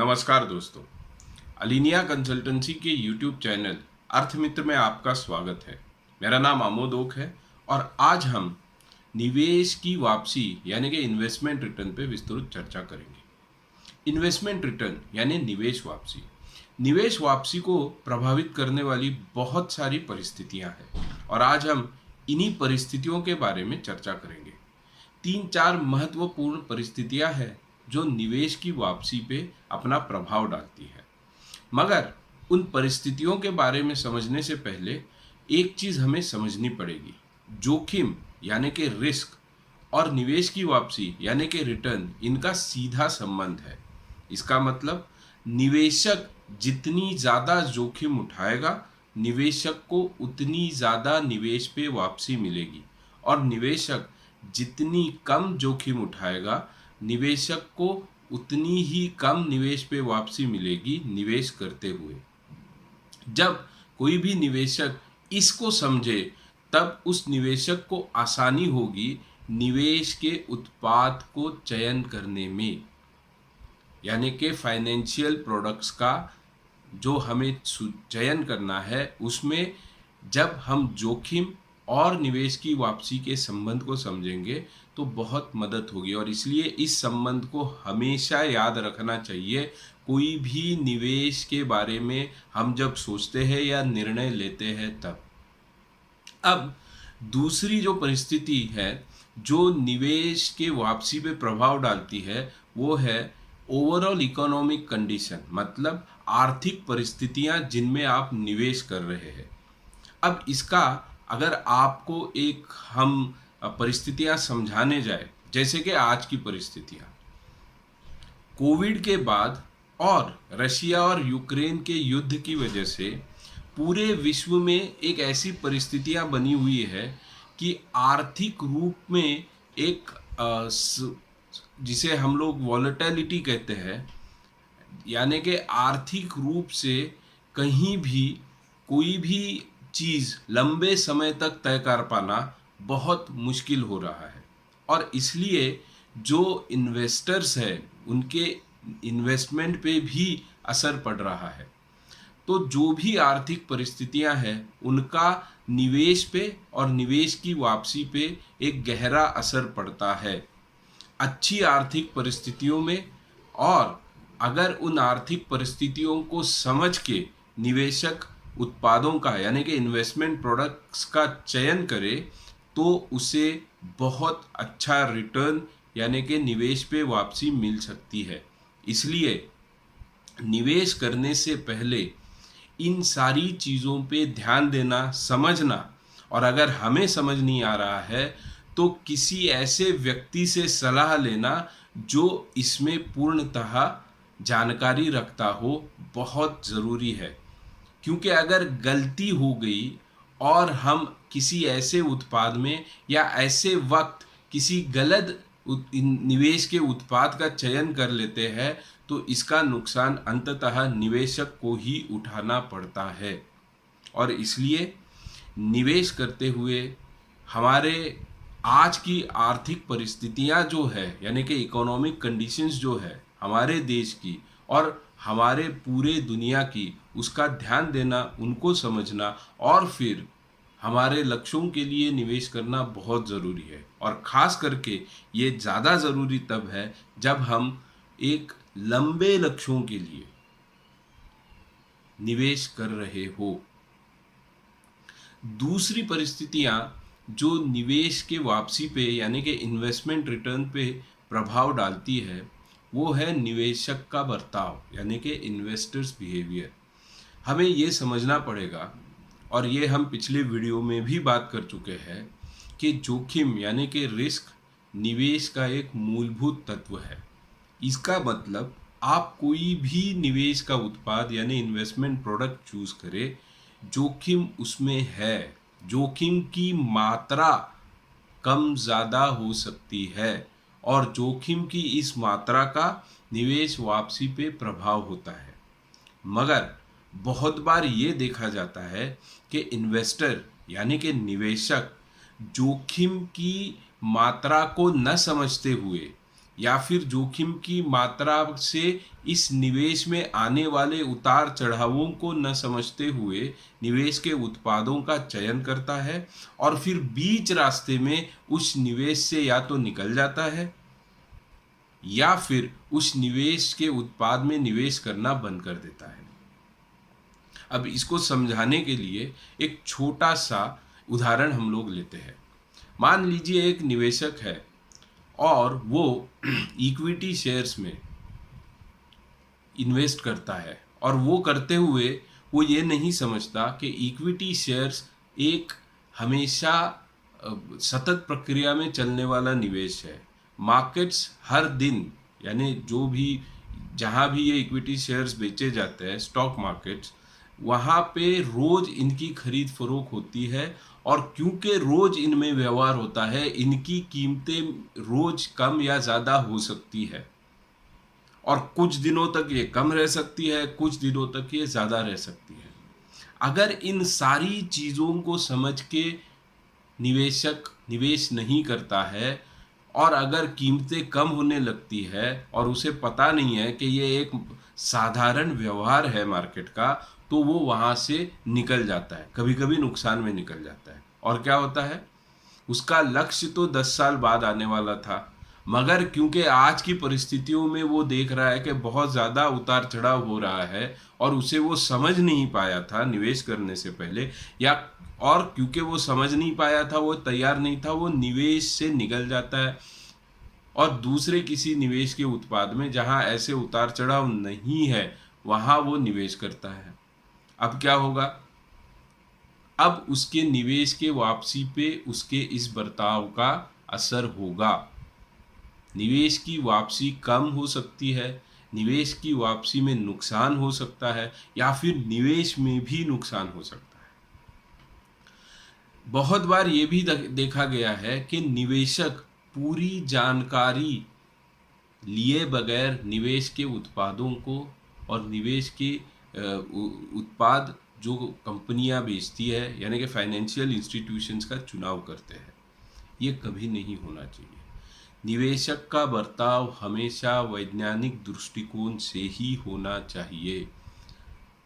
नमस्कार दोस्तों, अलीनिया कंसल्टेंसी के यूट्यूब चैनल अर्थमित्र में आपका स्वागत है। मेरा नाम आमोद ओक है और आज हम निवेश की वापसी यानी कि इन्वेस्टमेंट रिटर्न पे विस्तृत चर्चा करेंगे। इन्वेस्टमेंट रिटर्न यानी निवेश वापसी को प्रभावित करने वाली बहुत सारी परिस्थितियां हैं और आज हम इन्हीं परिस्थितियों के बारे में चर्चा करेंगे। 3-4 महत्वपूर्ण परिस्थितियां हैं जो निवेश की वापसी पे अपना प्रभाव डालती है। मगर उन परिस्थितियों के बारे में समझने से पहले एक चीज हमें समझनी पड़ेगी। जोखिम यानी कि रिस्क और निवेश की वापसी यानी कि रिटर्न, इनका सीधा संबंध है। इसका मतलब निवेशक जितनी ज़्यादा जोखिम उठाएगा, निवेशक को उतनी ज़्यादा निवेश पे वापसी मिलेगी और निवेशक जितनी कम जोखिम उठाएगा, निवेशक को उतनी ही कम निवेश पे वापसी मिलेगी निवेश करते हुए। जब कोई भी निवेशक इसको समझे तब उस निवेशक को आसानी होगी निवेश के उत्पाद को चयन करने में, यानी कि फाइनेंशियल प्रोडक्ट्स का जो हमें चयन करना है उसमें जब हम जोखिम और निवेश की वापसी के संबंध को समझेंगे तो बहुत मदद होगी और इसलिए इस संबंध को हमेशा याद रखना चाहिए। कोई भी निवेश के बारे में हम जब सोचते हैं या निर्णय लेते हैं तब। अब दूसरी जो परिस्थिति है जो निवेश के वापसी पे प्रभाव डालती है वो है ओवरऑल इकोनॉमिक कंडीशन, मतलब आर्थिक परिस्थितियां जिनमें आप निवेश कर रहे हैं। अब इसका अगर आपको एक हम परिस्थितियां समझाने जाए, जैसे कि आज की परिस्थितियां कोविड के बाद और रशिया और यूक्रेन के युद्ध की वजह से पूरे विश्व में एक ऐसी परिस्थितियां बनी हुई है कि आर्थिक रूप में एक जिसे हम लोग वॉलेटिलिटी कहते हैं, यानी कि आर्थिक रूप से कहीं भी कोई भी चीज़ लंबे समय तक तय कर पाना बहुत मुश्किल हो रहा है और इसलिए जो इन्वेस्टर्स हैं उनके इन्वेस्टमेंट पे भी असर पड़ रहा है। तो जो भी आर्थिक परिस्थितियां हैं उनका निवेश पे और निवेश की वापसी पे एक गहरा असर पड़ता है। अच्छी आर्थिक परिस्थितियों में और अगर उन आर्थिक परिस्थितियों को समझ के निवेशक उत्पादों का यानी कि इन्वेस्टमेंट प्रोडक्ट्स का चयन करे तो उसे बहुत अच्छा रिटर्न यानी कि निवेश पे वापसी मिल सकती है। इसलिए निवेश करने से पहले इन सारी चीज़ों पे ध्यान देना, समझना, और अगर हमें समझ नहीं आ रहा है तो किसी ऐसे व्यक्ति से सलाह लेना जो इसमें पूर्णतः जानकारी रखता हो बहुत ज़रूरी है। क्योंकि अगर गलती हो गई और हम किसी ऐसे उत्पाद में या ऐसे वक्त किसी गलत निवेश के उत्पाद का चयन कर लेते हैं तो इसका नुकसान अंततः निवेशक को ही उठाना पड़ता है। और इसलिए निवेश करते हुए हमारे आज की आर्थिक परिस्थितियां जो है यानी कि इकोनॉमिक कंडीशंस जो है हमारे देश की और हमारे पूरे दुनिया की, उसका ध्यान देना, उनको समझना और फिर हमारे लक्ष्यों के लिए निवेश करना बहुत ज़रूरी है। और ख़ास करके ये ज़्यादा ज़रूरी तब है जब हम एक लंबे लक्ष्यों के लिए निवेश कर रहे हो। दूसरी परिस्थितियां जो निवेश के वापसी पे यानी कि इन्वेस्टमेंट रिटर्न पे प्रभाव डालती है वो है निवेशक का बर्ताव यानी कि इन्वेस्टर्स बिहेवियर। हमें ये समझना पड़ेगा और ये हम पिछले वीडियो में भी बात कर चुके हैं कि जोखिम यानी कि रिस्क निवेश का एक मूलभूत तत्व है। इसका मतलब आप कोई भी निवेश का उत्पाद यानी इन्वेस्टमेंट प्रोडक्ट चूज करें, जोखिम उसमें है। जोखिम की मात्रा कम ज़्यादा हो सकती है और जोखिम की इस मात्रा का निवेश वापसी पे प्रभाव होता है। मगर बहुत बार ये देखा जाता है कि इन्वेस्टर यानी कि निवेशक जोखिम की मात्रा को न समझते हुए या फिर जोखिम की मात्रा से इस निवेश में आने वाले उतार चढ़ावों को न समझते हुए निवेश के उत्पादों का चयन करता है और फिर बीच रास्ते में उस निवेश से या तो निकल जाता है या फिर उस निवेश के उत्पाद में निवेश करना बंद कर देता है। अब इसको समझाने के लिए एक छोटा सा उदाहरण हम लोग लेते हैं। मान लीजिए एक निवेशक है और वो इक्विटी शेयर्स में इन्वेस्ट करता है और वो करते हुए वो ये नहीं समझता कि इक्विटी शेयर्स एक हमेशा सतत प्रक्रिया में चलने वाला निवेश है। मार्केट्स हर दिन, यानी जो भी जहाँ भी ये इक्विटी शेयर्स बेचे जाते हैं, स्टॉक मार्केट्स, वहाँ पे रोज इनकी खरीद फरोख्त होती है और क्योंकि रोज इनमें व्यवहार होता है, इनकी कीमतें रोज कम या ज़्यादा हो सकती है और कुछ दिनों तक ये कम रह सकती है, कुछ दिनों तक ये ज़्यादा रह सकती है। अगर इन सारी चीज़ों को समझ के निवेशक निवेश नहीं करता है और अगर कीमतें कम होने लगती है और उसे पता नहीं है कि ये एक साधारण व्यवहार है मार्केट का, तो वो वहाँ से निकल जाता है, कभी कभी नुकसान में निकल जाता है। और क्या होता है, उसका लक्ष्य तो 10 साल बाद आने वाला था, मगर क्योंकि आज की परिस्थितियों में वो देख रहा है कि बहुत ज़्यादा उतार चढ़ाव हो रहा है और उसे वो समझ नहीं पाया था निवेश करने से पहले, या और क्योंकि वो समझ नहीं पाया था, वो तैयार नहीं था, वो निवेश से निकल जाता है और दूसरे किसी निवेश के उत्पाद में जहां ऐसे उतार चढ़ाव नहीं है वहां वो निवेश करता है। अब क्या होगा, अब उसके निवेश के वापसी पे उसके इस बर्ताव का असर होगा। निवेश की वापसी कम हो सकती है, निवेश की वापसी में नुकसान हो सकता है या फिर निवेश में भी नुकसान हो सकता है। बहुत बार ये भी देखा गया है कि निवेशक पूरी जानकारी लिए बगैर निवेश के उत्पादों को और निवेश के उत्पाद जो कंपनियां बेचती है, यानी कि फाइनेंशियल इंस्टीट्यूशंस का चुनाव करते हैं। ये कभी नहीं होना चाहिए। निवेशक का बर्ताव हमेशा वैज्ञानिक दृष्टिकोण से ही होना चाहिए।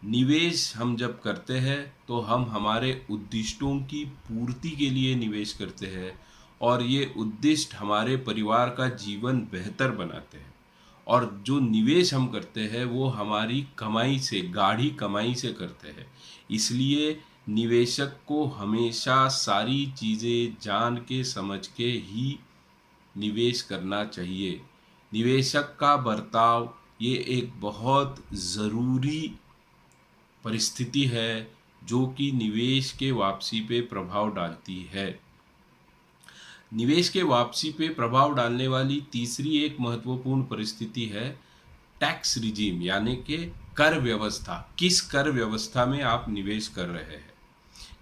निवेश हम जब करते हैं तो हम हमारे उद्दिष्टों की पूर्ति के लिए निवेश करते हैं और ये उद्दिष्ट हमारे परिवार का जीवन बेहतर बनाते हैं। और जो निवेश हम करते हैं वो हमारी कमाई से, गाढ़ी कमाई से करते हैं। इसलिए निवेशक को हमेशा सारी चीज़ें जान के समझ के ही निवेश करना चाहिए। निवेशक का बर्ताव ये एक बहुत ज़रूरी परिस्थिति है जो कि निवेश के वापसी पे प्रभाव डालती है। निवेश के वापसी पे प्रभाव डालने वाली तीसरी एक महत्वपूर्ण परिस्थिति है टैक्स रिजीम, यानी कि कर व्यवस्था। किस कर व्यवस्था में आप निवेश कर रहे हैं,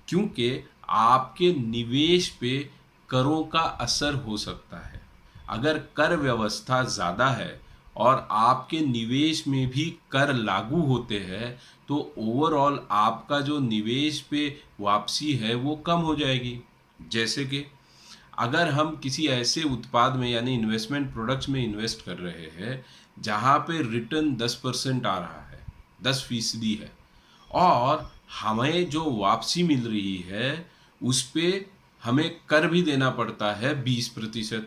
क्योंकि आपके निवेश पे करों का असर हो सकता है। अगर कर व्यवस्था ज़्यादा है और आपके निवेश में भी कर लागू होते हैं तो ओवरऑल आपका जो निवेश पे वापसी है वो कम हो जाएगी। जैसे कि अगर हम किसी ऐसे उत्पाद में यानी इन्वेस्टमेंट प्रोडक्ट्स में इन्वेस्ट कर रहे हैं जहाँ पे रिटर्न 10% आ रहा है, 10% है, और हमें जो वापसी मिल रही है उस पे हमें कर भी देना पड़ता है 20%,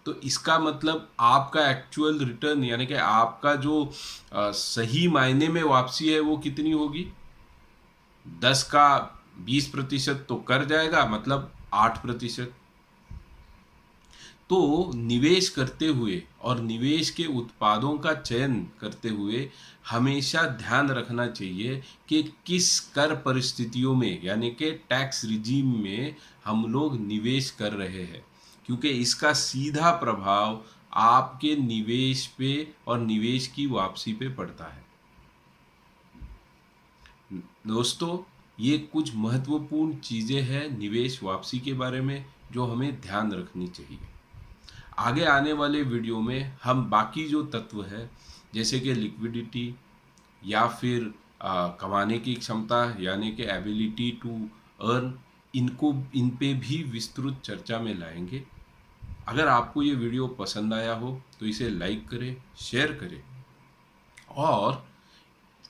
तो इसका मतलब आपका एक्चुअल रिटर्न यानी कि आपका जो सही मायने में वापसी है वो कितनी होगी? 10 का 20% तो कर जाएगा, मतलब 8%। तो निवेश करते हुए और निवेश के उत्पादों का चयन करते हुए हमेशा ध्यान रखना चाहिए कि किस कर परिस्थितियों में यानी कि टैक्स रिजीम में हम लोग निवेश कर रहे हैं, क्योंकि इसका सीधा प्रभाव आपके निवेश पे और निवेश की वापसी पे पड़ता है। दोस्तों, ये कुछ महत्वपूर्ण चीज़ें हैं निवेश वापसी के बारे में जो हमें ध्यान रखनी चाहिए। आगे आने वाले वीडियो में हम बाकी जो तत्व है जैसे कि लिक्विडिटी या फिर कमाने की क्षमता यानी कि एबिलिटी टू अर्न, इन पे भी विस्तृत चर्चा में लाएंगे। अगर आपको ये वीडियो पसंद आया हो तो इसे लाइक करें, शेयर करें और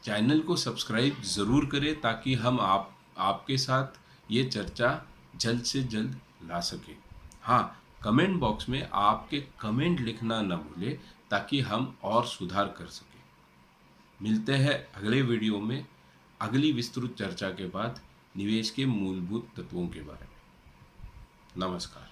चैनल को सब्सक्राइब ज़रूर करें ताकि हम आपके साथ ये चर्चा जल्द से जल्द ला सकें। हाँ, कमेंट बॉक्स में आपके कमेंट लिखना न भूलें ताकि हम और सुधार कर सकें। मिलते हैं अगले वीडियो में अगली विस्तृत चर्चा के बाद निवेश के मूलभूत तत्वों के बारे में। नमस्कार।